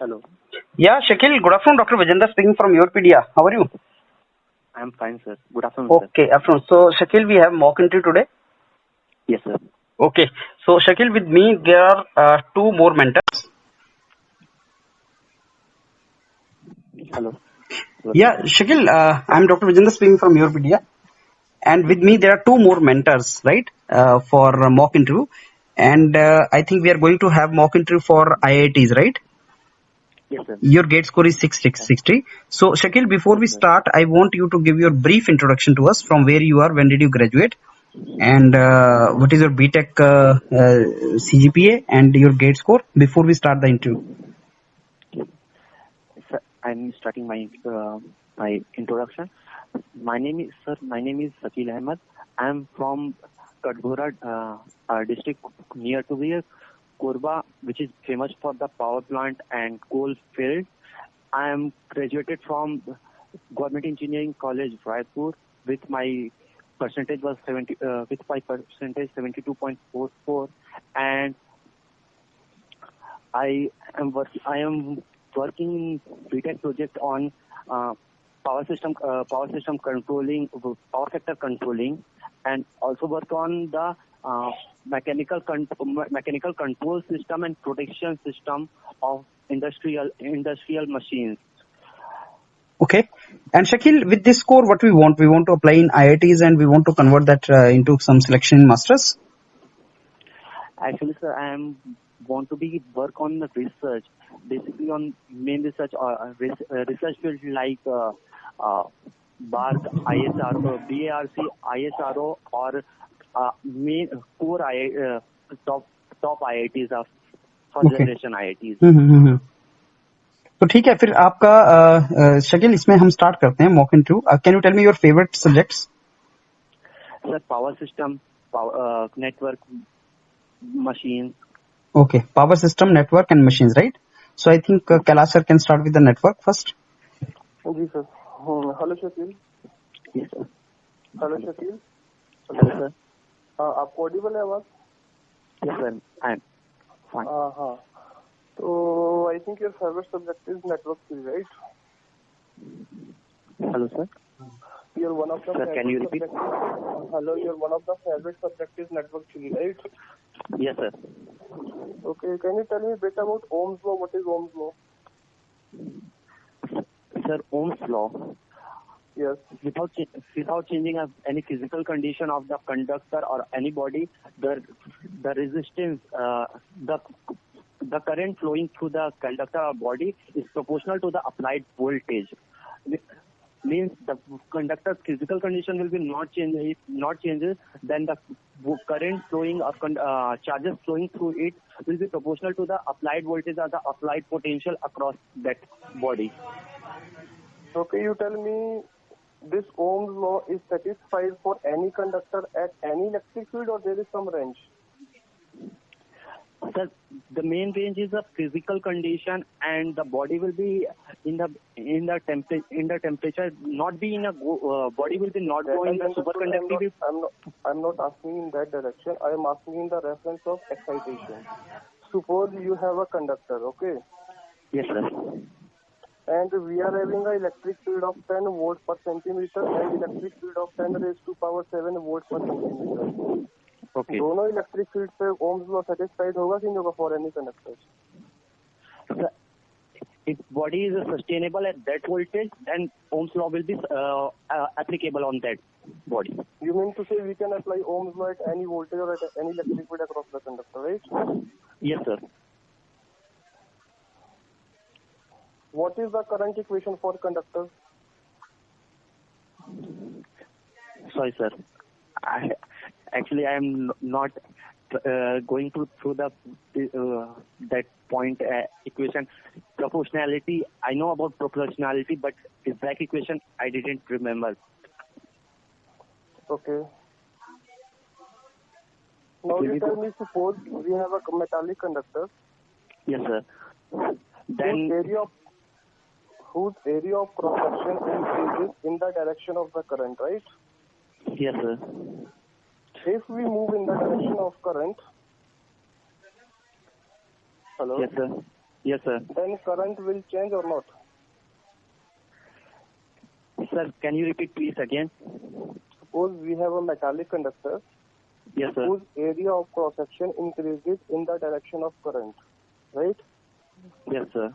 Hello. Yeah, Shakil, good afternoon. Dr. Vijender speaking from YourPedia. How are you? I am fine, sir. Good afternoon, sir. Okay, afternoon. So, Shakil, we have mock interview today. Yes, sir. Okay. So, Shakil, with me, there are two more mentors. Hello. Yeah, Shakil, I'm Dr. Vijender speaking from YourPedia. And with me, there are two more mentors, right, for mock interview. And I think we are going to have mock interview for IITs, right? Yes, sir. Your gate score is 660. So, Shakil, before we start, I want you to give your brief introduction to us from where you are, when did you graduate, and what is your BTech CGPA and your gate score before we start the interview. Sir, I'm starting my introduction. My name is Shakil Ahmed. I'm from Katgora district near to here, Korba, which is famous for the power plant and coal field. I am graduated from Government Engineering College, Raipur, with my percentage was 72.44, and I am working in BTech project on power system controlling, power sector controlling, and also work on the mechanical control system and protection system of industrial machines. Okay. And Shakil, with this score, what we want to apply in IITs and we want to convert that into some selection in masters. Actually, sir, want to be work on the research, basically on main research or research field like BARC, ISRO, BARC, ISRO, or main core top IITs of first generation IITs. तो ठीक है, फिर आपका शकील इसमें हम start करते हैं mock interview. Can you tell me your favourite subjects? Sir power system, network, machines. Okay, power system, network and machines, right? So I think Kailash sir can start with the network first. जी sir. Hello Shakeel. Yes sir. Hello Shakeel. Hello sir. आपको audible है आवाज? Yes sir, I am fine. हाँ. तो I think your favorite subject is network theory, right? Hello sir. You're one of the. Sir, can you repeat? Hello, you're one of the favorite subject is network theory, right? Yes sir. Okay, can you tell me a bit about Ohm's law? What is Ohm's law? Sir, Ohm's law. Yes. Without changing any physical condition of the conductor or any body, the resistance, the current flowing through the conductor or body is proportional to the applied voltage. Means the conductor's physical condition will be not changes, then the current flowing of charges flowing through it will be proportional to the applied voltage or the applied potential across that body. Okay, you tell me, this Ohm's law is satisfied for any conductor at any electric field, or there is some range? Sir, the main range is the physical condition, and the body will be in the temperature, not be in a body will be not going the superconductivity. I'm not asking in that direction. I am asking in the reference of excitation. Suppose you have a conductor, okay? Yes, sir. And we are having an electric field of 10 volts per centimeter and electric field of 10 raised to power 7 volts per centimeter. Okay. दोनों electric field पे Ohm's law satisfied होगा कि नहीं होगा for any conductors? If body is sustainable at that voltage, then Ohm's law will be applicable on that body. You mean to say we can apply Ohm's law at any voltage or at any electric field across the conductor, right? Yes, sir. What is the current equation for conductors? Sorry, sir. I am not going through the that point equation. Proportionality, I know about proportionality, but exact equation I didn't remember. Okay. Now you tell me, suppose we have a metallic conductor. Yes, sir. Then whose area of cross section increases in the direction of the current, right? Yes, sir. If we move in the direction of current, hello? Yes, sir. Yes, sir. then current will change or not? Sir, can you repeat please again? Suppose we have a metallic conductor Yes, sir. whose area of cross section increases in the direction of current, right? Yes, sir.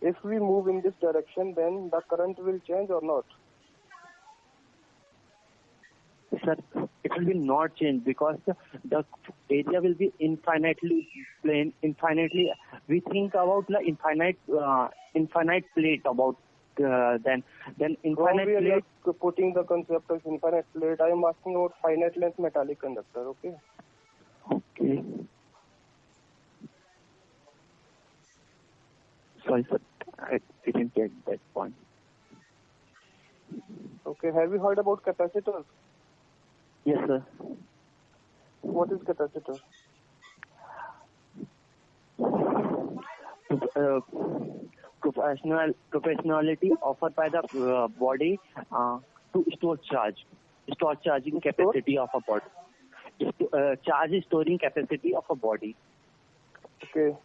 If we move in this direction, then the current will change or not? Sir, it will be not change because the area will be infinitely plane. Infinitely, we think about the infinite plate about then From infinite where you plate. are putting the concept of infinite plate, I am asking about finite length metallic conductor, okay? Okay. Sorry, sir. I didn't get that point. Okay, have you heard about capacitors? Yes, sir. What is capacitor? Uh, professionality offered by the body to store charging capacity of a body. Charge is storing capacity of a body. Okay,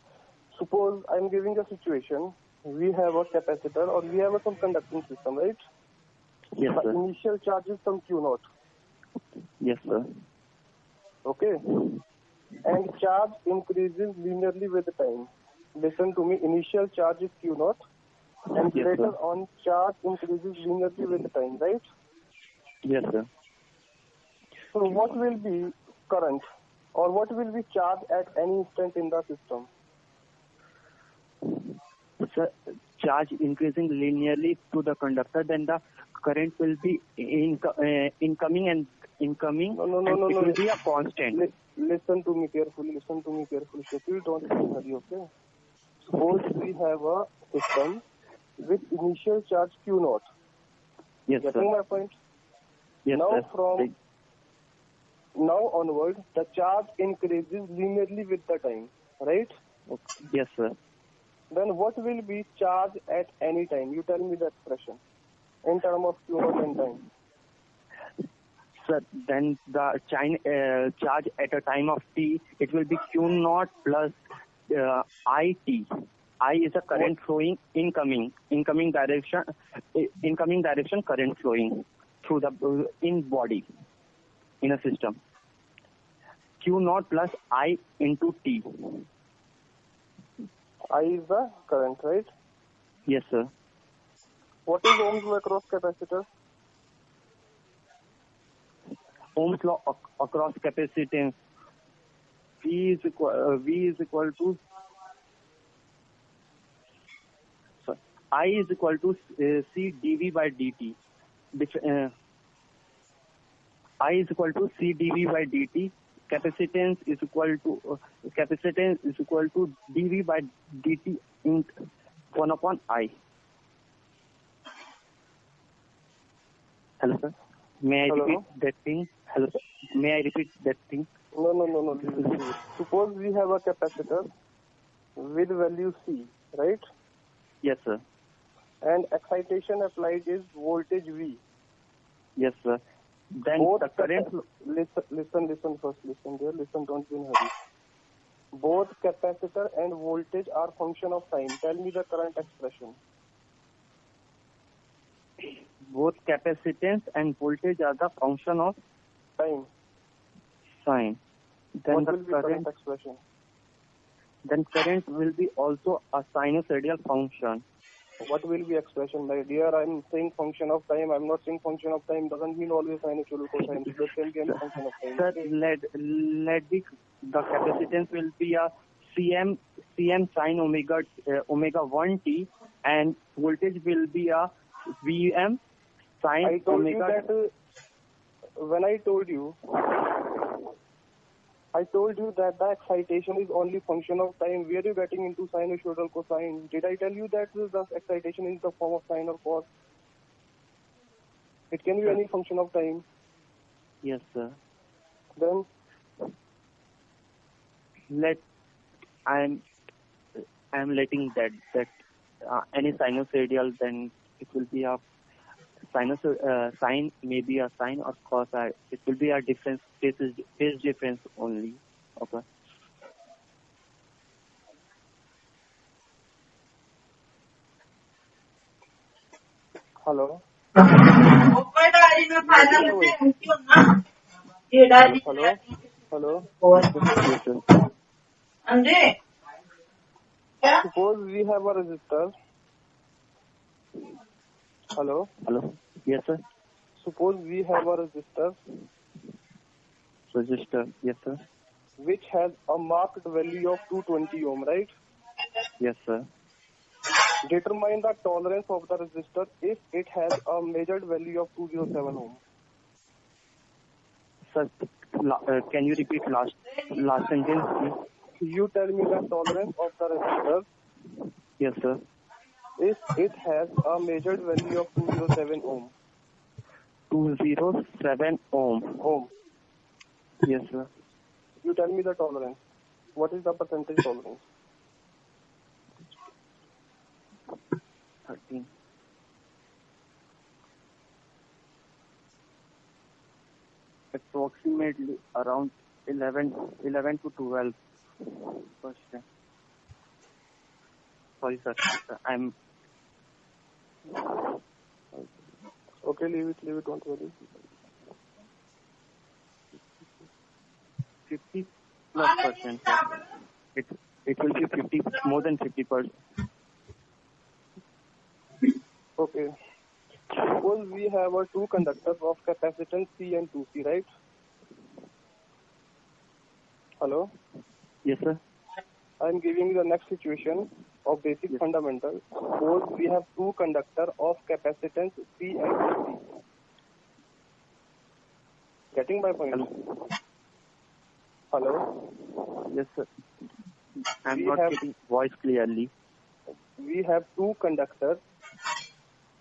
suppose I am giving a situation. We have a capacitor or we have some conducting system, right? Yes, The sir. initial charge is some Q naught, Yes, sir. okay? And charge increases linearly with time. Listen to me, initial charge is Q naught and Yes, later sir. on charge increases linearly with time, right? Yes, sir. So what will be current or what will be charge at any instant in the system? Sir, charge increasing linearly to the conductor, then the current will be incoming and incoming, No. and it will be a constant. Listen to me carefully. Shakil, don't be in a hurry, okay? Suppose we have a system with initial charge Q naught. Yes, Getting sir. my point? Yes, Now sir. from now onward, the charge increases linearly with the time, right? Yes, sir. Then what will be charge at any time? You tell me the expression in terms of Q naught and time. Sir, then the charge at a time of t, it will be Q naught plus IT. I is a current flowing incoming direction current flowing through the in body in a system. Q naught plus I into T. I is the current, right? Yes, sir. What is Ohm's law across capacitor? Ohm's law across capacitance. V is equal to sorry, I is equal to C dV by dt. I is equal to C dV by dt. Capacitance is equal to dV by dt in 1 upon I. Hello, sir. May I Hello? repeat that thing? Hello, sir. May I repeat that thing? No. Listen to it. Suppose we have a capacitor with value C, right? Yes, sir. And excitation applied is voltage V. Yes, sir. Then Both the current. listen first. Listen, don't be in a hurry. Both capacitor and voltage are function of time. Tell me the current expression. Both capacitance and voltage are the function of Time. sign. Then What the will be current current. expression? Then current will be also a sinusoidal function. What will be expression? My dear, I'm saying function of time. I'm not saying function of time. Doesn't mean always sinusoidal cosine. It can be any function of time. Sir, let the capacitance will be a Cm sin omega 1t, and voltage will be a Vm sin I told you omega. that when I told you that the excitation is only function of time. Where are you getting into sinusoidal cosine? Did I tell you that the excitation is the form of sine or cos? It can be any function of time. Yes, sir. Then I'm letting that any sinusoidal, then it will be a sine, maybe a sine or cos. It will be a difference, phase difference only. Okay. Hello. Hello. Hello. Yes, sir. Suppose we have a resistor. Hello. Hello. Yes, sir. Suppose we have a resistor Register. Yes, sir. which has a marked value of 220 ohm, right? Yes, sir. Determine the tolerance of the resistor if it has a measured value of 207 ohm. Sir, can you repeat last sentence, please? You tell me the tolerance of the resistor Yes, sir. if it has a measured value of 207 ohm. 207 ohm. Ohm. Yes, sir. You tell me the tolerance. What is the percentage tolerance? 13. Approximately around 11 to 12%. Sorry, sir. I'm Okay, leave it, don't worry. 50 plus percent. Sir. It will be 50, more than 50%. Okay. Suppose we have a two conductors of capacitance C and 2C, right? Hello? Yes, sir. I am giving you the next situation of basic Yes. fundamental. Suppose we have two conductor of capacitance C and 2C. Getting my point? Hello? Yes, sir. I'm We not have- getting voice clearly. We have two conductors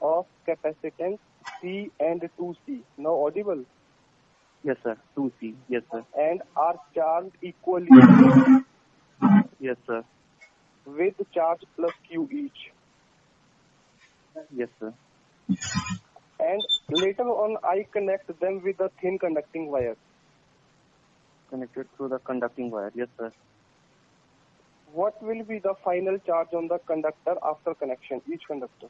of capacitance C and 2C. Now audible? Yes, sir. 2C. Yes, sir. And are charged equally Yes, sir. with charge plus Q each. Yes, sir. And later on I connect them with a thin conducting wire. Connected through the conducting wire. Yes, sir. What will be the final charge on the conductor after connection, each conductor?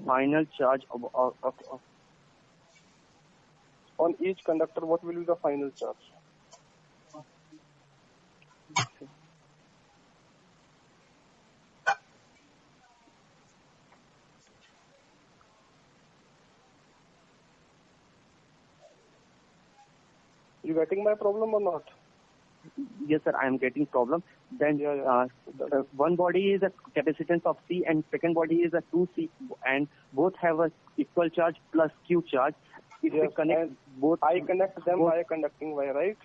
Final charge of On each conductor, what will be the final charge? You getting my problem or not? Yes, sir. I am getting problem. Then Yeah. one body is a capacitance of C and second body is a 2C, and both have a equal charge plus Q charge. If we Yes, connect and both, I connect them both- by a conducting wire, right?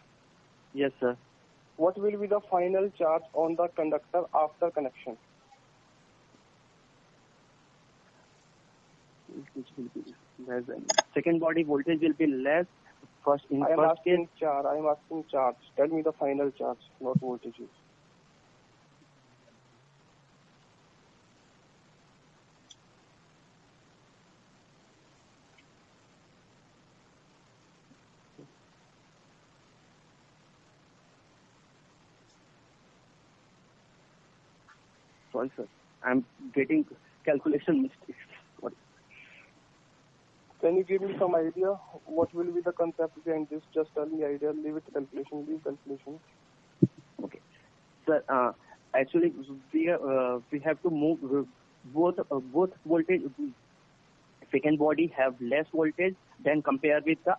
Yes, sir. What will be the final charge on the conductor after connection? Which will be less than. Second body voltage will be less. First in I am first case, asking charge. Tell me the final charge, not voltages. sorry, sir. I'm getting calculation mistakes. Sorry. Can you give me some idea? What will be the concept behind this? Just tell me idea. Leave it calculation. Leave calculation. Okay. Sir, actually, we have to move both voltage. Second body have less voltage than compared with the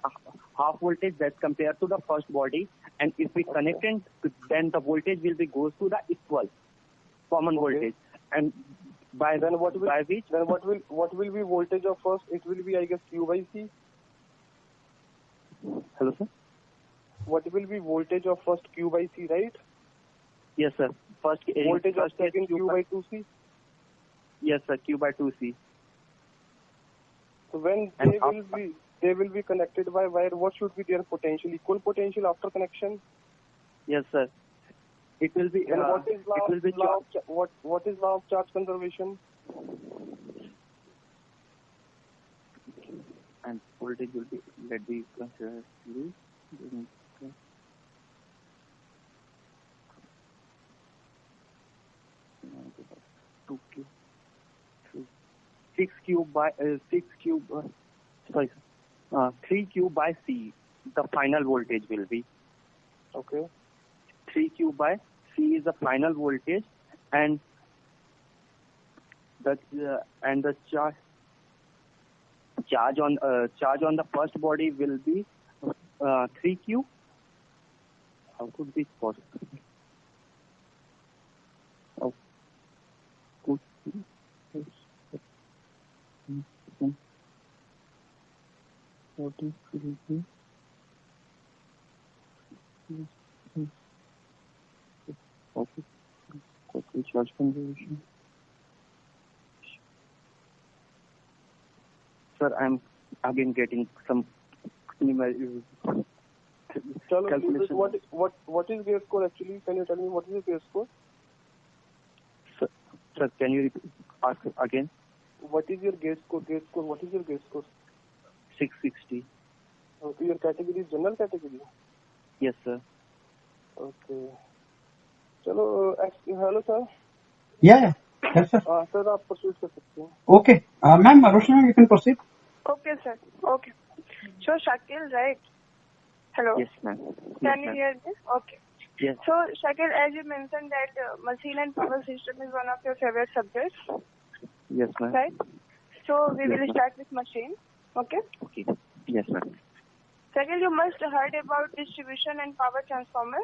half voltage that's compared to the first body. And if we connect it, then the voltage will be goes to the equal common voltage. And by Then what will by which what will be voltage of first? It will be, I guess, Q by C. hello, sir. What will be voltage of first? Q by C, right? Yes, sir. First Voltage of first is second Q by 2C. Yes, sir. Q by 2C. So when And they will be connected by wire, what should be their potential? Equal potential after connection. Yes, sir. It will be. And what is it will be what is law of charge conservation? and voltage will be, let me consider. cube by 3 cube by C. The final voltage will be Okay. 3 cube by C is the final voltage, and the charge on the first body will be 3 cube. How could this possible? Oh, could what is it? Okay. Total charge conservation. Sir, I'm again getting some Chalo, calculation. what is gauge score actually? Can you tell me what is the gauge score? Sir, can you ask again? What is your gauge score? What is your gauge score? 660. Okay, your category is general category. Yes, sir. Okay. चलो hello sir. Yeah. Yes, sir. Sir आप proceed कर सकते हैं. Okay. Ma'am, Roshna, you can proceed. Okay, sir. Okay. So, Shakil, right? Hello? Yes, ma'am. Can you hear me? Okay. Yes. So, Shakil, as you mentioned that machine and power system is one of your favorite subjects, Yes, ma'am. right? So, we Yes, will ma'am. start with machine. Okay? Okay. Yes, ma'am. Shakil, you must heard about distribution and power transformer.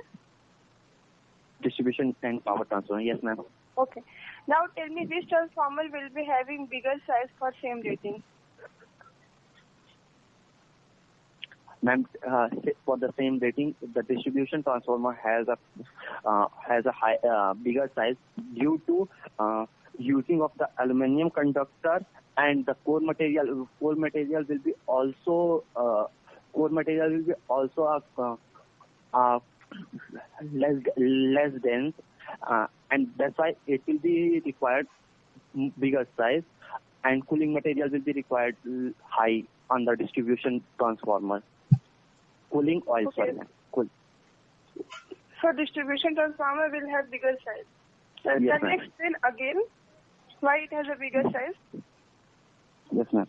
Distribution and power transformer. Yes, ma'am. Okay. Now, tell me which transformer will be having bigger size for same rating? Ma'am, for the same rating, the distribution transformer has a bigger size due to using of the aluminum conductor, and the core material will be also less dense, and that's why it will be required bigger size, and cooling material will be required high on the distribution transformer. Cooling oil, Okay. sorry, ma'am. Cool. So, distribution transformer will have bigger size. So, Yes, can you ma'am. explain again why it has a bigger size? Yes, ma'am.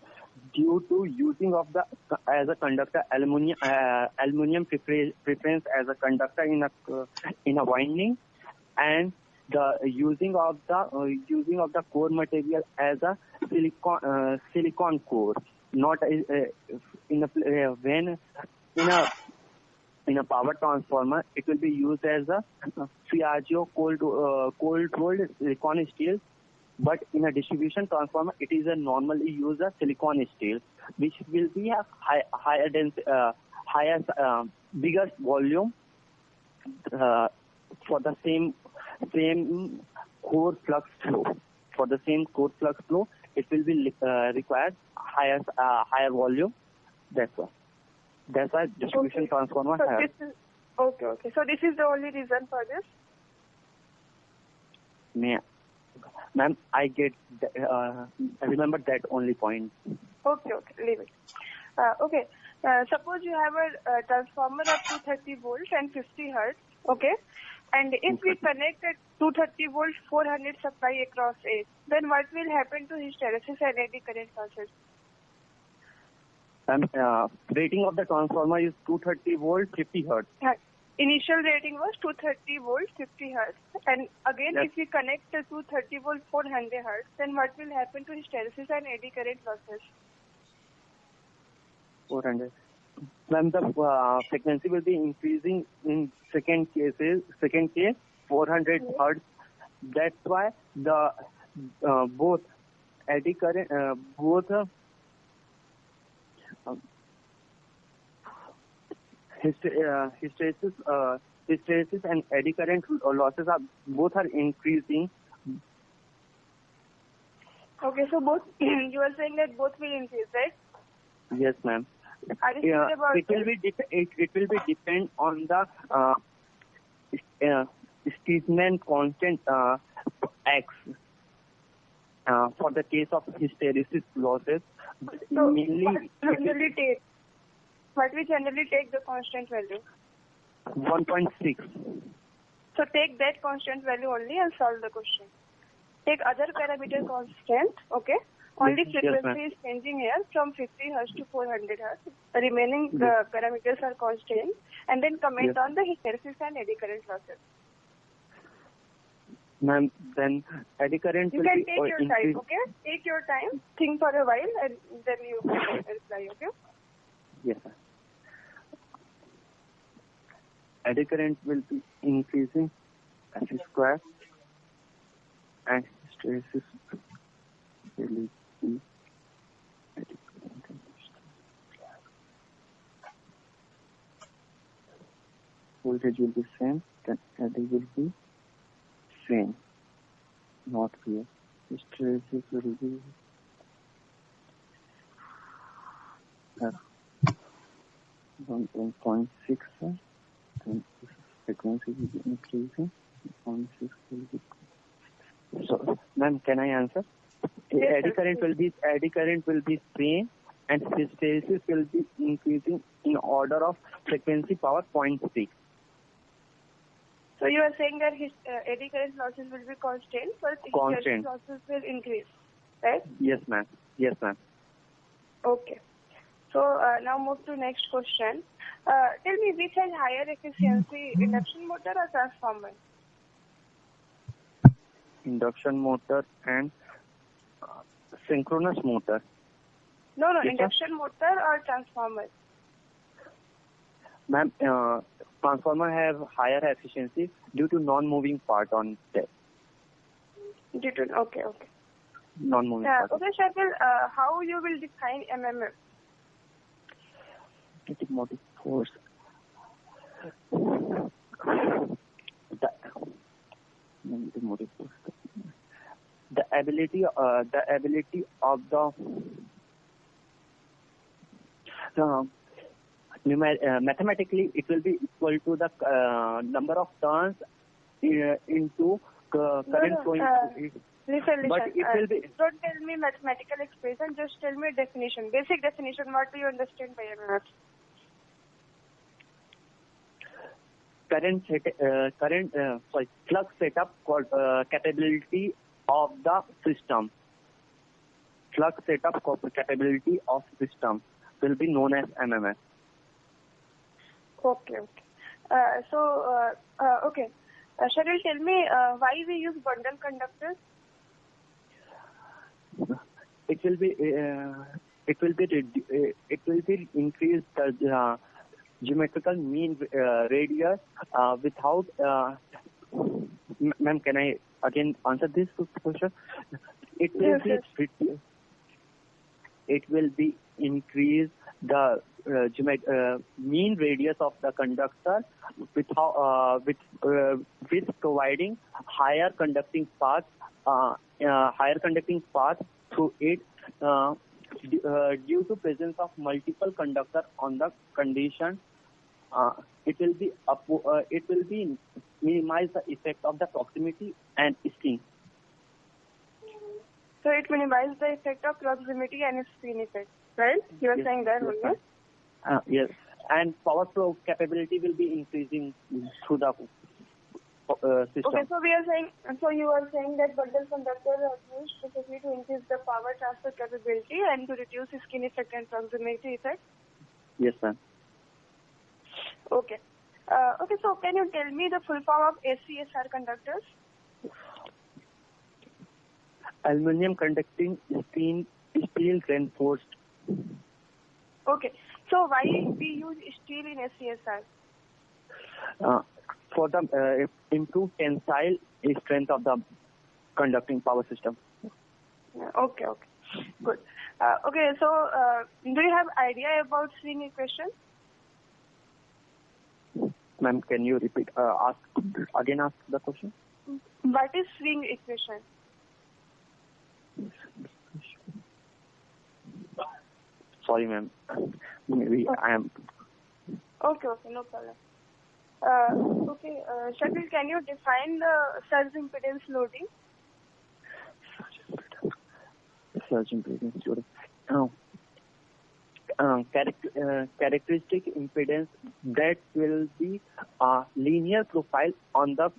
Due to using of the as a conductor aluminum preference as a conductor in a winding, and the using of the core material as a silicon core, not when in a power transformer it will be used as a Piaggio cold rolled silicon steel. But in a distribution transformer, it is normally used as silicon steel, which will be a bigger volume for the same core flux flow. For the same core flux flow, it will be required higher volume. That's why distribution Okay. transformer So has. this is okay. So this is the only reason for this. Ma'am, I remember that only point. Okay, leave it. Okay. Suppose you have a transformer of 230 volts and 50 hertz. Okay. And if we connect a 230 volt 400 supply across it, then what will happen to hysteresis and eddy current losses? Rating of the transformer is 230 volt, 50 hertz. Initial rating was 230 volt, 50 hertz. And again, Yes. if we connect the 230 volt 400 hertz, then what will happen to hysteresis and eddy current losses? 400. Ma'am, the frequency will be increasing in second case 400 hertz. That's why the both eddy current hysteresis and eddy current losses are increasing. Okay, so both you are saying that both will increase, right? Yes, ma'am. Are you sure about It will be depend on the Steersman constant X for the case of hysteresis losses. But So mainly what we generally take the constant value. 1.6. So take that constant value only and solve the question. Take other parameter constant, okay? Only Yes, ma'am. frequency is changing here from 50 hertz to 400 hertz. The remaining parameters are constant. And then comment on the hysteresis and eddy current losses. Ma'am, then eddy current You will can be take your time, increase. okay? Take your time, think for a while, and then you can reply, okay? Yes, sir. Eddy current will be increasing as square, and hysteresis will be eddy current. Voltage will be same, then eddy will be same, not here. Hysteresis will be 1.6, and this frequency will be increasing. 0.6 will be. So, ma'am, can I answer? Yes, Eddy sir. current will be same, and hysteresis will be increasing in order of frequency power 0.6. So you are saying that his eddy current losses will be constant, but Constant. hysteresis losses will increase, right? Yes, ma'am. Yes, ma'am. Okay. So now move to next question. Tell me which has higher efficiency, induction motor or transformer? Induction motor and synchronous motor. No, Yes, sir. induction motor or transformer? Ma'am, transformer have higher efficiency due to non-moving part on that. Okay. Non-moving part. Okay, Shakil, how you will define MMF? Kinetic motive force. The motive force. The ability of the mathematically it will be equal to the number of turns into current flowing. Listen. But it will be Don't tell me mathematical expression, just tell me definition. Basic definition, what do you understand by MMF? flux setup capability of the system. Flux setup capability of system will be known as MMF. Okay. Okay. Sharil, tell me why we use bundle conductors? It will be increase the geometrical mean radius without. Ma'am, can I again answer this question? It will it will be increase the mean radius of the conductor with providing higher conducting path through it due to presence of multiple conductor on the condition. It will be minimize the effect of the proximity and spin. So it minimizes the effect of proximity and spin effect, right? You are saying that only? Yes, and power flow capability will be increasing through the system. Okay, so you are saying that bundle conductors are used specifically to increase the power transfer capability and to reduce skin effect and proximity effect? Yes, ma'am. Okay. Okay, so can you tell me the full form of ACSR conductors? Aluminum conducting steel reinforced. Okay, so why we use steel in ACSR? For the improved tensile strength of the conducting power system. Okay, good. Okay, so do you have idea about swing equation? Ma'am, can you repeat? Ask the question. What is swing equation? Sorry, ma'am. Maybe I am. Okay, no problem. Okay, Shakil, can you define the surge impedance loading? Surge impedance loading. Characteristic impedance that will be a linear profile on the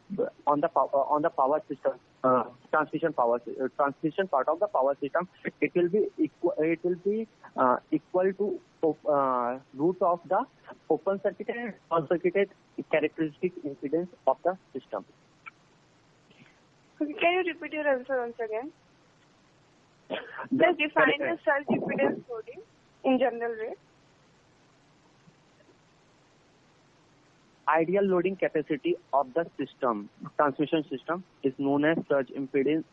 power system transmission part of the power system, it will be equal to root of the open circuited and short circuited characteristic impedance of the system. Can you repeat your answer once again? Just define the surge impedance loading in general way. Ideal loading capacity of the system, transmission system, is known as surge impedance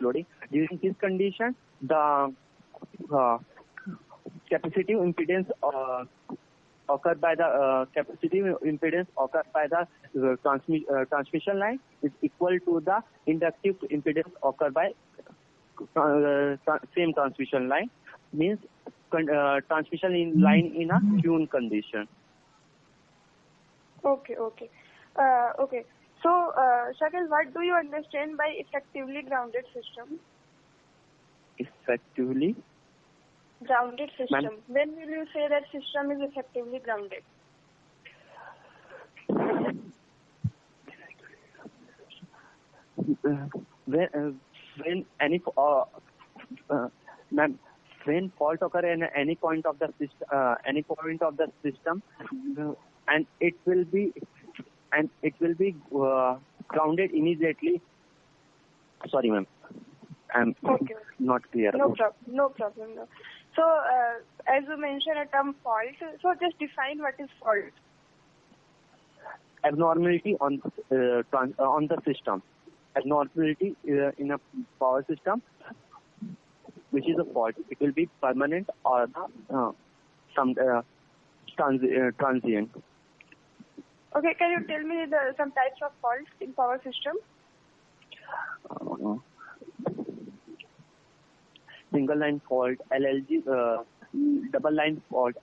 loading. During this condition, the capacitive impedance occurred by the transmission line is equal to the inductive impedance occurred by same transmission line. Means transmission line in a tuned condition. Okay. So, Shakil, what do you understand by effectively grounded system? Effectively Grounded system. When will you say that system is effectively grounded? When when fault occur in any point of the system, and it will be grounded immediately. Sorry, ma'am, I'm not clear. No problem. So, as you mentioned a term fault, so just define what is fault. Abnormality on the system. Abnormality in a power system, which is a fault. It will be permanent or some transient. Okay, can you tell me some types of faults in power system? Single line fault, LLG, double line fault,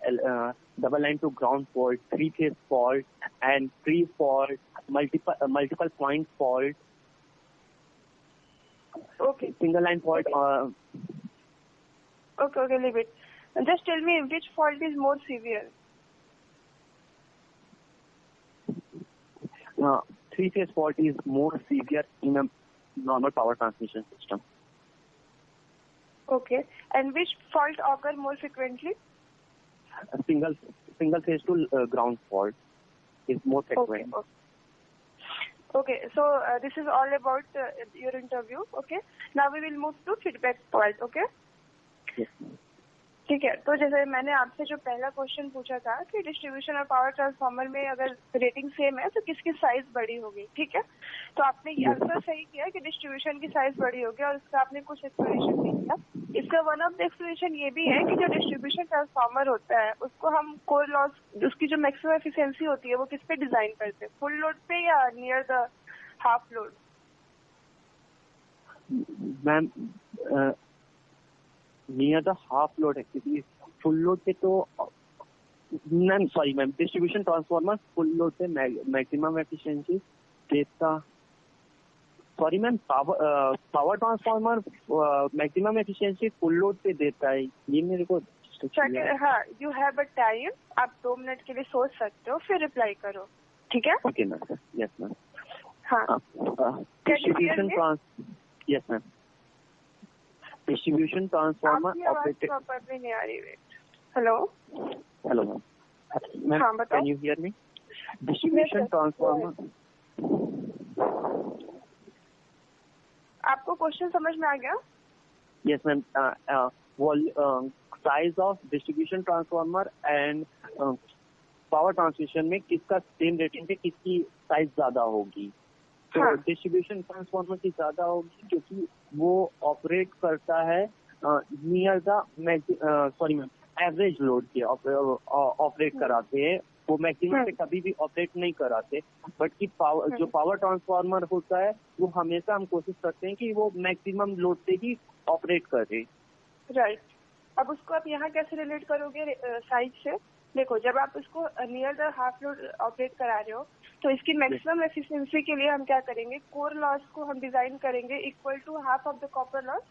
double line to ground fault, three phase fault, and tree fault, multiple point fault. Okay. Single line fault. Okay, leave it. Just tell me which fault is more severe. Three phase fault is more severe in a normal power transmission system. Okay, and which fault occur more frequently? A single phase to ground fault is more frequent. Okay. So this is all about your interview. Okay. Now we will move to feedback part. Okay. Yes. ठीक है. तो जैसे मैंने आपसे जो पहला question पूछा था कि डिस्ट्रीब्यूशन और पावर ट्रांसफार्मर में अगर रेटिंग सेम है तो किसकी साइज बड़ी होगी, ठीक है. तो आपने ये आंसर सही किया कि डिस्ट्रीब्यूशन की साइज बड़ी होगी और इसका आपने कुछ एक्सप्लेनेशन नहीं किया. इसका वन ऑफ द एक्सप्लेनेशन ये भी है कि जो डिस्ट्रीब्यूशन ट्रांसफार्मर होता है उसको हम कोर लॉस, उसकी जो मैक्सिमम एफिशिएंसी होती है वो किस पे डिजाइन करते हैं, फुल लोड पे या near the half load? Ma'am near the half load है, क्योंकि फुल लोड पे तो ma'am sorry ma'am distribution transformer full load पे मैक्सिमम एफिशिएंसी देता. Sorry ma'am power transformer maximum efficiency full load पे देता है, ये मेरे को. हाँ, यू हैव अ टाइम, आप 2 मिनट के लिए सोच सकते हो फिर रिप्लाई करो, ठीक है. Okay ma'am. Yes ma'am. हाँ. Distribution yes ma'am. Distribution transformer operated. Properly नहीं आ रही. Hello ma'am. हाँ, बताओ. Can you hear me? Distribution transformer. आपको क्वेश्चन समझ में आ गया? यस मैम. Size of distribution transformer and power transmission में किसका सेम रेटिंग पे किसकी साइज ज्यादा होगी? तो डिस्ट्रीब्यूशन ट्रांसफार्मर की ज्यादा होगी क्योंकि वो ऑपरेट करता है near the sorry ma'am average load के ऑपरेट कराते हैं. वो मैक्सिमम पे कभी भी ऑपरेट नहीं कराते, बट की जो पावर ट्रांसफार्मर होता है वो हमेशा हम कोशिश करते हैं कि वो मैक्सिमम लोड पे ही ऑपरेट करे. राइट. अब उसको आप यहाँ कैसे रिलेट करोगे साइज से? देखो, जब आप उसको near the half load operate करा रहे हो तो इसकी मैक्सिमम एफिशिएंसी के लिए हम क्या करेंगे, कोर लॉस को हम डिजाइन करेंगे equal to half of the copper loss.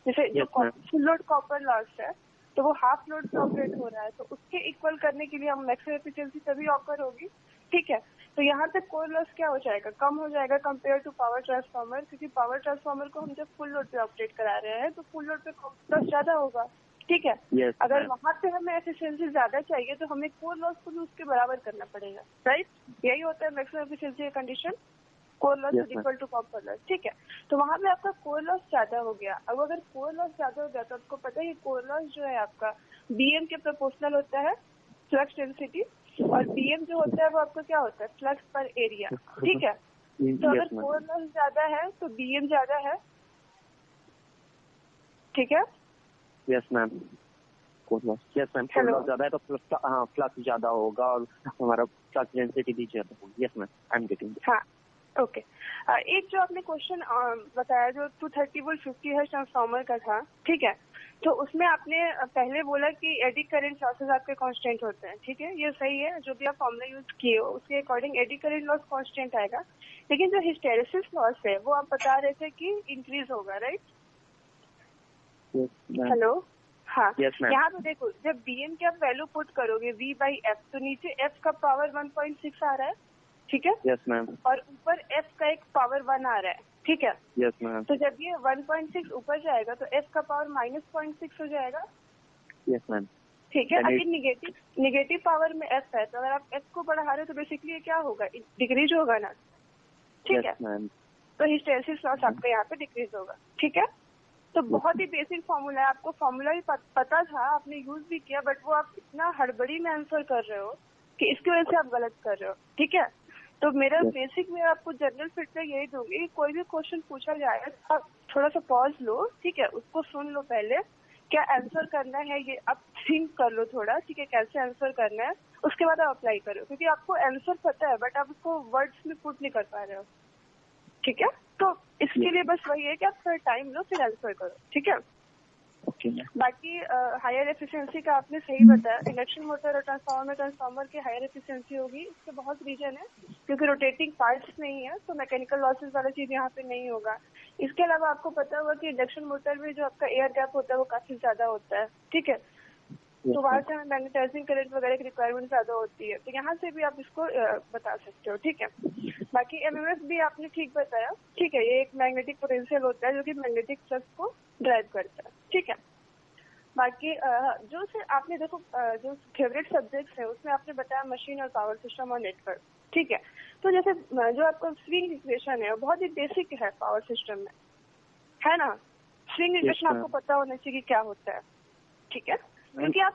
जैसे जो फुल लोड कॉपर लॉस है तो वो हाफ लोड पे ऑपरेट हो रहा है, तो उसके इक्वल करने के लिए हम मैक्सिमम एफिशिएंसी तभी ऑकर होगी, ठीक है. तो यहाँ पे कोर लॉस क्या हो जाएगा, कम हो जाएगा कंपेयर टू पावर ट्रांसफार्मर, क्योंकि पावर ट्रांसफार्मर को हम जब फुल लोड पे ऑपरेट करा रहे हैं तो फुल लोड पे कोर लॉस ज्यादा होगा, ठीक है। Yes, अगर ma'am. वहाँ पे हमें एफिशिएंसी ज्यादा चाहिए तो हमें कोर लॉस को भी उसके बराबर करना पड़ेगा, राइट। यही होता है मैक्सिमम एफिशिएंसी का condition, core loss Yes, is equal to copper loss, ठीक है। तो वहाँ पे आपका कोर लॉस ज्यादा हो गया। अब अगर कोर लॉस ज्यादा हो गया तो आपको पता है कि कोर लॉस जो है आपका बीएम के प्रोपोर्शनल होता है, फ्लक्स डेंसिटी, और बीएम जो होता है वो आपका क्या होता है, फ्लक्स पर एरिया, ठीक है। तो अगर कोर लॉस ज्यादा है तो बीएम ज्यादा है, ठीक है। Yes ma'am, core loss, yes ma'am, core loss ज्यादा है तो फ्लक्स ज्यादा होगा और हमारा फ्लक्स डेंसिटी भी ज्यादा होगी। Yes ma'am, I am getting. हाँ, ओके। एक जो आपने क्वेश्चन बताया जो 230 वोल्ट 50 हर्ट्ज ट्रांसफार्मर का था, ठीक है। तो उसमें आपने पहले बोला कि एडी करंट लॉसेस आपके कांस्टेंट होते हैं, ठीक है, ये सही है। जो भी आप फॉर्मूला यूज किए हो उसके according eddy current loss constant आएगा, लेकिन जो हिस्टेरेसिस लॉस है वो आप बता रहे थे कि इंक्रीज होगा, राइट। हेलो, हाँ। यहाँ पे देखो, जब बीएम की आप वैल्यू पुट करोगे V/F, तो नीचे F का पावर 1.6 आ रहा है, ठीक है। Yes ma'am. और ऊपर F का एक पावर 1 आ रहा है, ठीक है। Yes ma'am. तो जब ये 1.6 ऊपर जाएगा तो F का पावर -0.6 हो जाएगा। Yes ma'am. ठीक है। अगर निगेटिव पावर में F है तो अगर आप F को बढ़ा रहे हो तो बेसिकली ये क्या होगा, डिक्रीज होगा ना, ठीक है। तो हिस्टेरेसिस लॉस आपका यहाँ पे डिक्रीज होगा, ठीक है। तो बहुत ही बेसिक फॉर्मूला है, आपको फॉर्मूला भी पता था, आपने यूज भी किया, बट वो आप इतना हड़बड़ी में आंसर कर रहे हो कि इसकी वजह से आप गलत कर रहे हो, ठीक है। तो मेरा बेसिक में आपको जनरल फीडबैक यही दूंगी कि कोई भी क्वेश्चन पूछा जाए तो आप थोड़ा सा पॉज लो, ठीक है, उसको सुन लो पहले, क्या आंसर करना है ये आप थिंक कर लो थोड़ा, ठीक है, कैसे आंसर करना है, उसके बाद आप अप्लाई करो, क्योंकि आपको आंसर पता है बट आप उसको वर्ड्स में पुट नहीं कर पा रहे हो, ठीक है। तो इसके लिए बस वही है कि आप थोड़ा टाइम लो फिर आंसर करो, ठीक है। बाकी हायर एफिशिएंसी का आपने सही बताया, इंडक्शन मोटर और ट्रांसफार्मर के हायर एफिशिएंसी होगी, इसके बहुत रीजन है, क्योंकि रोटेटिंग पार्ट्स नहीं है तो मैकेनिकल लॉसेस वाला चीज यहाँ पे नहीं होगा। इसके अलावा आपको पता होगा कि इंडक्शन मोटर में जो आपका एयर गैप होता है वो काफी ज्यादा होता है, ठीक है। तो वहाँ से हमें मैग्नेटाइजिंग करंट वगैरह की रिक्वायरमेंट ज्यादा होती है, तो यहाँ से भी आप इसको बता सकते हो, ठीक है। बाकी एमएमएफ भी आपने ठीक बताया, ठीक है, ये एक मैग्नेटिक पोटेंशियल होता है जो कि मैग्नेटिक फ्लक्स को ड्राइव करता है, ठीक है। बाकी जो से आपने देखो जो फेवरेट सब्जेक्ट्स है उसमें आपने बताया मशीन और पावर सिस्टम और नेटवर्क, ठीक है। तो जैसे जो आपका स्विंग इक्वेशन है वो बहुत ही बेसिक है पावर सिस्टम में, है ना। स्विंग इक्वेशन आपको पता होना चाहिए क्या होता है, ठीक है, क्योंकि आप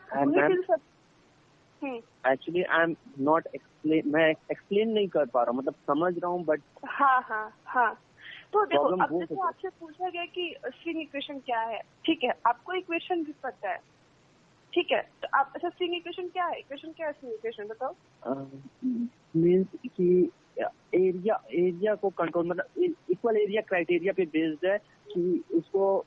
actually I am not explain, मैं एक्सप्लेन नहीं कर पा रहा हूँ, मतलब समझ रहा हूँ बट हाँ। तो देखो अब देखो आपसे पूछा गया कि स्विंग इक्वेशन क्या है, ठीक है, आपको इक्वेशन भी पता है, ठीक है। तो आप अच्छा स्विंग इक्वेशन क्या है, स्विंग इक्वेशन बताओ। मींस कि एरिया को कंट्रोल, मतलब इक्वल एरिया क्राइटेरिया पे बेस्ड है कि उसको,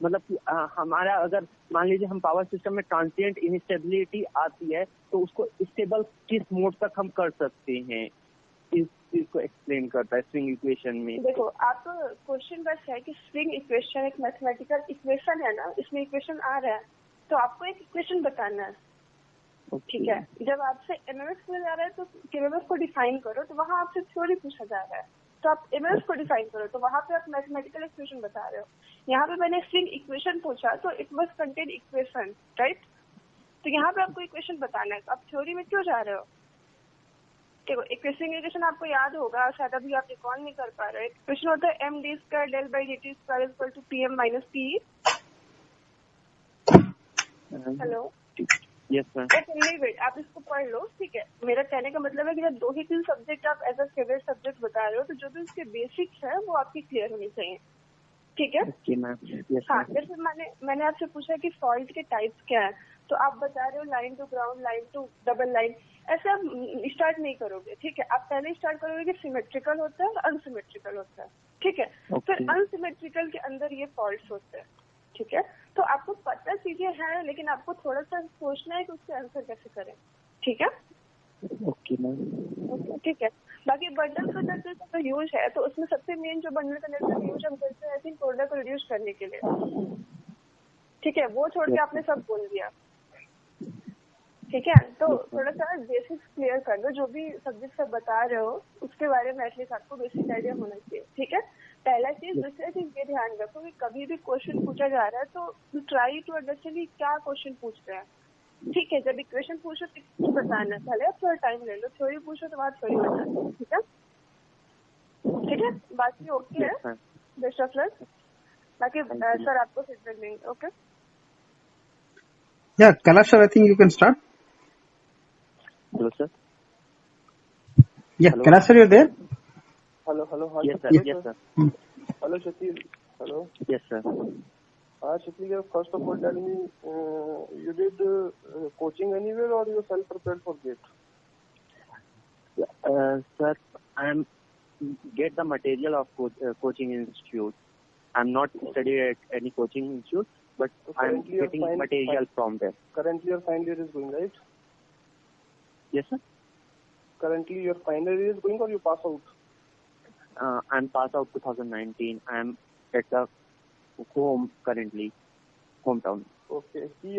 मतलब कि हमारा अगर मान लीजिए हम पावर सिस्टम में ट्रांसिएंट इनस्टेबिलिटी आती है तो उसको स्टेबल किस मोड तक हम कर सकते हैं, इस चीज को एक्सप्लेन करता है स्विंग इक्वेशन में। देखो आप क्वेश्चन बस है कि स्विंग इक्वेशन एक मैथमेटिकल इक्वेशन है ना, इसमें इक्वेशन आ रहा है तो आपको एक इक्वेशन बताना है, ठीक है। जब आपसे एमएमएफ पूछा जा रहा है तो एमएमएफ को डिफाइन करो, तो वहाँ आपसे थ्योरी पूछा जा रहा है तो आप एमएमएफ को डिफाइन करो, तो वहाँ पे आप मैथमेटिकल इक्वेशन बता रहे हो। यहाँ पे मैंने स्विंग इक्वेशन पूछा तो it must contain equation, right. तो यहाँ पे आपको इक्वेशन बताना है, तो आप थ्योरी में क्यों जा रहे हो। देखो इक्वेशन आपको याद होगा, शायद अभी आप रिकॉल नहीं कर पा रहे। इक्वेशन होता है md² del/dt² equal to pm minus पी। हेलो, यस मैम, आप इसको पढ़ लो, ठीक है। मेरा कहने का मतलब है कि जब 2 ही 3 सब्जेक्ट आप एज अ फेवरेट सब्जेक्ट बता रहे हो तो जो भी उसके बेसिक्स है वो आपकी क्लियर होनी चाहिए, ठीक है। हाँ, जैसे मैंने आपसे पूछा कि फॉल्ट के टाइप्स क्या है, तो आप बता रहे हो line to ground, line to double line, ऐसे आप स्टार्ट नहीं करोगे, ठीक है। आप पहले स्टार्ट करोगे कि सिमेट्रिकल होता है और अनसिमेट्रिकल होता है, ठीक है। फिर अनसिमेट्रिकल के अंदर ये फॉल्ट होते हैं, ठीक है। तो आपको पता चीजें हैं लेकिन आपको थोड़ा सा सोचना है कि उसके आंसर कैसे करें, ठीक है। ओके मैम, ठीक है। बाकी बंडल कन्वर्टर का जो यूज है तो उसमें सबसे मेन जो बंडल कन्वर्टर का यूज हम करते हैं आई थिंक कोरोना को रिड्यूस करने के लिए, ठीक है। वो छोड़ के आपने सब बोल दिया, ठीक है, तो थोड़ा सा बेसिक्स क्लियर कर लो, जो भी सब्जेक्ट सब बता रहे हो उसके बारे में एटलीस्ट आपको बेसिक आइडिया होना चाहिए, ठीक है। पहला चीज। दूसरा चीज ये ध्यान रखो कि कभी भी क्वेश्चन पूछा जा रहा है तो ट्राई टू अंडरस्टैंड कि क्या क्वेश्चन पूछ रहे हैं, ठीक है। जब इक्वेशन पूछो तो बताना, पहले आप थोड़ा टाइम ले लो। थ्योरी पूछो तो वहाँ थ्योरी बताना, ठीक है, ठीक है। बाकी ओके है, बेस्ट ऑफ लक। बाकी सर आपको फीडबैक देंगे, okay. Yeah, Kailash sir, I think you can start. Hello, sir. Yeah, Hello. Kailash sir, you're there? Hello, hello. Hi, Yes, sir. Yes, sir. Hello, Shakil. Hello. Yes, sir. Shakil, first of all, tell me, you did coaching anywhere or you self-prepared for GATE? Sir, I'm get the material of coaching institute. I'm not studying at any coaching institute, but So I'm getting material from there. Currently, your final year is going, right? Yes, sir. Currently, your final year is going or you pass out? I'm passed out 2019. I'm at the home currently, hometown. Okay. See,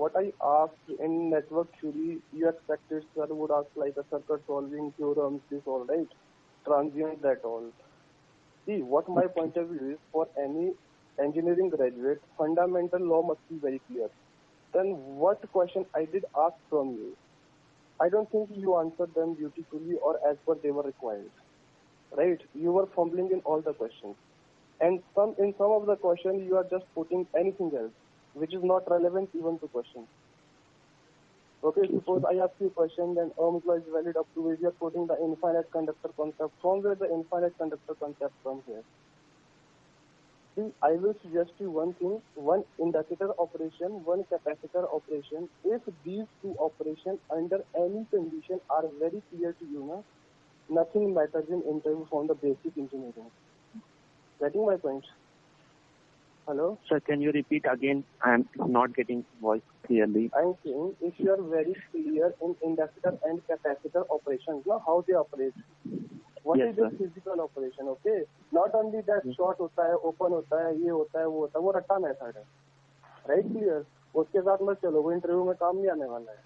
what I asked in network theory, you expected sir would ask like a circuit solving, theorems, this all, right? Transient, that all. See, what my point of view is, for any engineering graduate, fundamental law must be very clear. Then what question I did ask from you, I don't think you answered them beautifully or as per they were required. Right? You were fumbling in all the questions. And in some of the questions, you are just putting anything else, which is not relevant even to question. Okay, suppose I ask you a question, then Ohm's law is valid up to which you are putting the infinite conductor concept. From where the infinite conductor concept comes here? See, I will suggest you one thing, one inductor operation, one capacitor operation. If these two operations under any condition are very clear to you, nothing matters in interview from the basic engineering. Getting my point? Hello? Sir, can you repeat again? I'm not getting voice clearly. I'm saying if you are very clear in inductor and capacitor operations, how they operate. What yes, is the sir. physical operation, okay? Not only that short hota hai, open hota hai, ye hota hai, wo ratta method hai. Right, clear? उसके साथ मत चलो, वो interview में काम नहीं आने वाला है.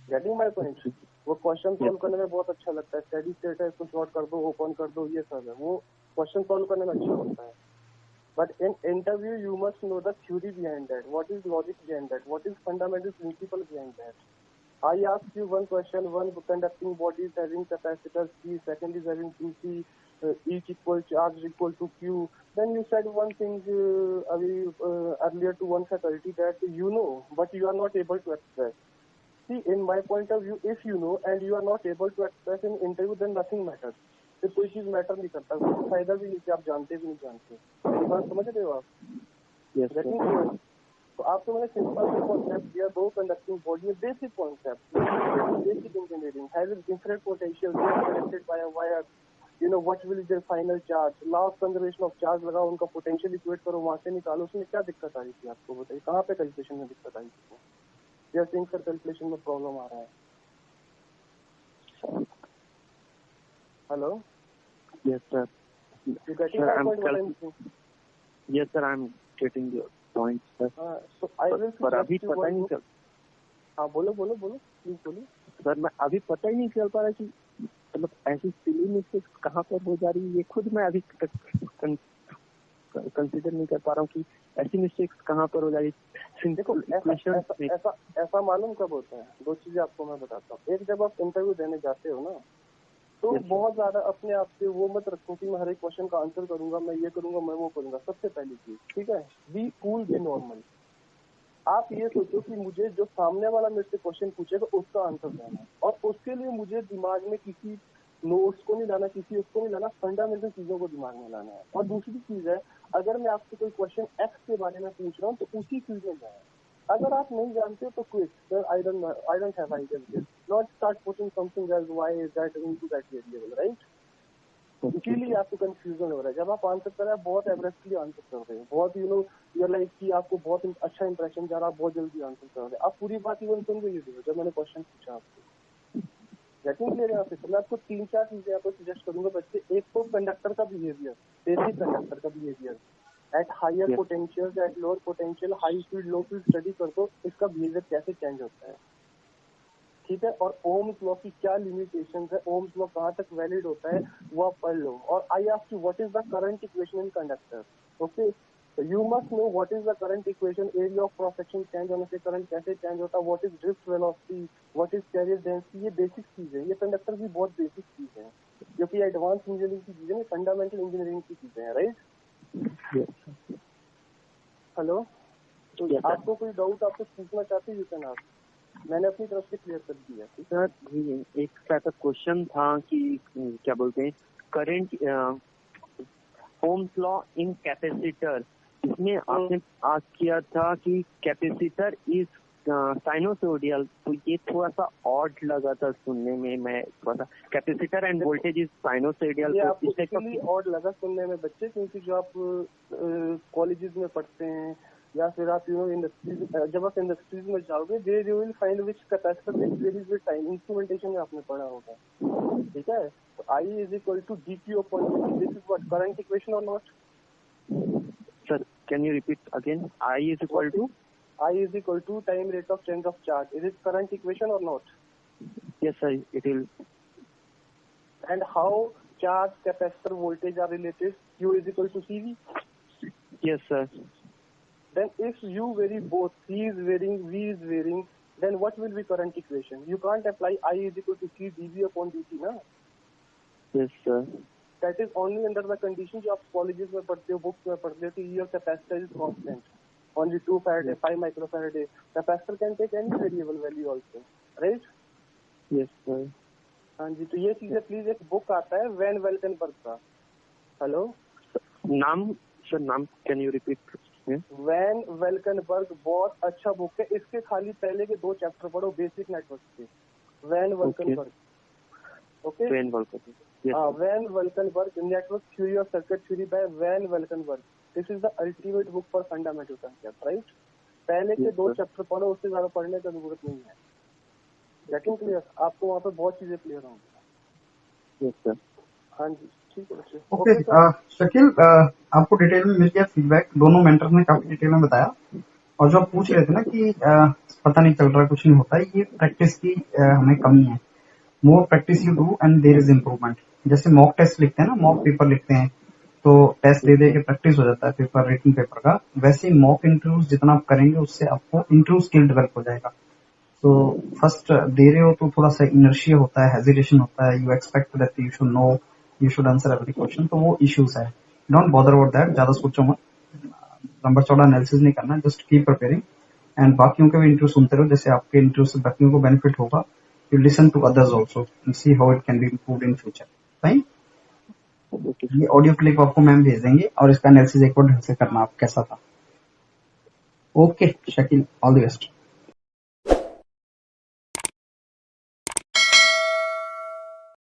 Getting my point? वो क्वेश्चन सॉल्व करने में बहुत अच्छा लगता है. स्टडी स्टेट है, इसको शॉर्ट कर दो, ओपन कर दो, ये सब है. वो क्वेश्चन सॉल्व करने में अच्छा होता है. But in interview, you must know the theory behind that. What is logic behind that? What is fundamental principle behind that? I asked you one question, one conducting body is having capacitor C, second is having QC, each equal charge equal to Q. Then you said one thing earlier to one faculty that you know, but you are not able to express. See, in my point of view, if you know and you are not able to express in interview, then nothing matters. फिर कोई चीज matter नहीं करता, कोई फायदा भी नहीं कि आप जानते भी नहीं जानते. ये बात समझ रहे हो आप? Yes, sir. तो आपको मैंने सिंपल से कॉन्सेप्ट दिया, दो कंडक्टिंग बॉडी है, basic concept, basic engineering, have different potential, they are connected by a wire, you know what will their final charge, law of conservation of charge लगाओ, उनका potential equate करो, वहां से निकालो. उसमें क्या दिक्कत आ रही थी आपको बताइए, कहाँ पे कैलकुलेशन में दिक्कत आई थी? या सिंक सर कैलकुलेशन में प्रॉब्लम आ रहा है? Hello? Yes, sir. You getting Sir, my point? What I'm saying? Yes, sir. I'm getting your point, sir. So I will पर अभी suggest you पता ही नहीं one. चल. हाँ बोलो बोलो बोलो, प्लीज बोलो. सर मैं अभी पता ही नहीं चल पा रहा कि मतलब ऐसी सिली मिस्टेक्स कहाँ पर हो जा रही है, ये खुद मैं अभी कंसीडर नहीं कर पा रहा हूँ कि ऐसी मिस्टेक्स कहाँ पर हो जा रही है. देखो ऐसा मालूम कब होता है? दो चीजें आपको मैं बताता हूँ. एक, जब आप इंटरव्यू देने जाते हो ना, तो बहुत ज्यादा अपने आप से वो मत रखो कि मैं हर एक क्वेश्चन का आंसर करूंगा, मैं ये करूंगा, मैं वो करूंगा. सबसे पहली चीज, ठीक है, बी कूल, बी नॉर्मल. आप ये सोचो कि मुझे जो सामने वाला मेरे से क्वेश्चन पूछेगा उसका आंसर देना है, और उसके लिए मुझे दिमाग में किसी नोट्स को नहीं लाना, किसी उसको नहीं लाना, फंडामेंटल चीजों को दिमाग में लाना है. और दूसरी चीज है, अगर मैं आपसे कोई क्वेश्चन एक्स के बारे में पूछ रहा हूँ तो उसी फील्ड में जाए. अगर आप नहीं जानते तो quick sir, I don't have idea, not start putting something else, why is that into that variable, right? इसीलिए आपको कंफ्यूजन हो रहा है. जब आप आंसर कर रहे हैं, बहुत एवरेजली आंसर कर रहे हैं, बहुत यू लाइक कि आपको बहुत अच्छा इंप्रेशन जा रहा है, बहुत जल्दी आंसर कर रहे हैं. आप पूरी बात इवन सुन रही हो जब मैंने क्वेश्चन पूछा आपको. गेटिंग क्लियर यहाँ पे? तो मैं आपको 3-4 चीजें यहाँ पे सजेस्ट करूंगा बच्चे. एक तो कंडक्टर का बिहेवियर, बेसिक कंडक्टर का behaviour, at higher potential, at lower potential, high speed, low speed study कर दो, इसका बिहेवियर कैसे चेंज होता है. ठीक है, और ओम्स लॉ की क्या लिमिटेशन है, ओम्स लॉ कहाँ तक वैलिड होता है वो आप पढ़ लो। और I ask you what is the current equation in conductor, okay, you must know what is the current equation, area of cross section change होने से करंट कैसे चेंज होता है, what is drift velocity, what is carrier density, ये basic चीज है, ये conductor की बहुत बेसिक चीज है, जो कि एडवांस इंजीनियरिंग की चीजें, फंडामेंटल इंजीनियरिंग की चीजें हैं, राइट। हेलो, तो आपको कोई डाउट आपको पूछना चाहते यू कैन आस्क, मैंने अपनी तरफ से क्लियर कर दिया। सर एक ऐसा क्वेश्चन था कि क्या बोलते हैं current Ohm's law in capacitor, इसमें आपने आज किया था कि कैपेसिटर इज साइनोसोडियल, तो ये थोड़ा सा ऑड लगा था सुनने में, मैं थोड़ा सा capacitor end voltage is sinusoidal, ये तो आपको इसलिए इसलिए ऑड लगा सुनने में बच्चे, क्योंकि जो आप कॉलेजेस में पढ़ते हैं या फिर आप इंडस्ट्रीज, जब आप इंडस्ट्रीज में जाओगे there you will find which capacitor which varies with time, instrumentation में आपने पढ़ा होगा, ठीक है। तो I is equal to dq upon dt, this is what current equation और not. Sir can you repeat again, I is equal to I is equal to time rate of change of charge, is it current equation or not? yes sir it will. And how charge, capacitor, voltage are related, Q is equal to CV. Yes sir. Then if U vary both, C is varying, V is varying, then what will be current equation? You can't apply I is equal to C dV upon dt, na? Yes sir. That is only under the condition जो आप colleges में पढ़ते हो, books में पढ़ते हो कि your capacitor is constant, only 2 Faraday, 5 microfarad. Capacitor can take any variable value also, right? Yes sir. हाँ जी, तो ये चीजें प्लीज, एक बुक आता है वैन वेल्केनबर्ग का, हेलो नाम सर, नाम कैन यू रिपीट? वैन वेल्केनबर्ग, बहुत अच्छा बुक है, इसके खाली पहले के 2 चैप्टर पढ़ो बेसिक नेटवर्क के, Van Valkenburg, okay, Van Valkenburg, हाँ, वैन वेल्केनबर्ग, नेटवर्क थ्योरी और circuit theory by Van Valkenburg, this is the ultimate book for fundamental concept, right. पहले के 2 चैप्टर पढ़ो, उससे ज्यादा पढ़ने की जरूरत नहीं है, गेटिंग क्लियर, आपको वहाँ पे बहुत चीजें क्लियर होंगी। यस सर, हाँ जी, ठीक है बच्चे। ओके शकील, आपको डिटेल में मिल गया फीडबैक, दोनों मेंटर्स ने काफी डिटेल में बताया। और जो आप पूछ रहे थे ना कि पता नहीं चल रहा, कुछ नहीं होता, ये प्रैक्टिस की हमें कमी है। More practice you do and there is improvement. जैसे मॉक टेस्ट लिखते हैं ना, मॉक पेपर लिखते हैं, तो टेस्ट दे दे के प्रैक्टिस हो जाता है पेपर, रिटन पेपर का, वैसे ही मॉक इंटरव्यूज जितना आप करेंगे उससे आपको इंटरव्यू स्किल डेवलप हो जाएगा। तो फर्स्ट दे रहे हो तो थोड़ा सा इनर्शिया होता है, हेजिटेशन होता है, you expect that you should know, you should answer every question, तो वो इश्यूज है। डोंट बॉदर अबाउट दैट, ज्यादा सोचो मत, लंबा चौड़ा एनालिसिस नहीं करना, जस्ट कीप प्रिपेयरिंग। एंड बाकियों के भी इंटरव्यू सुनते रहो, जैसे आपके इंटरव्यू से बाकियों को बेनिफिट होगा, you listen to others also and see how it can be improved in future. Fine, ये ऑडियो क्लिप आपको मैम भेज देंगे और इसका एनालिसिस एक बार ढंग से करना आप कैसा था। Okay Shakeel, all the best.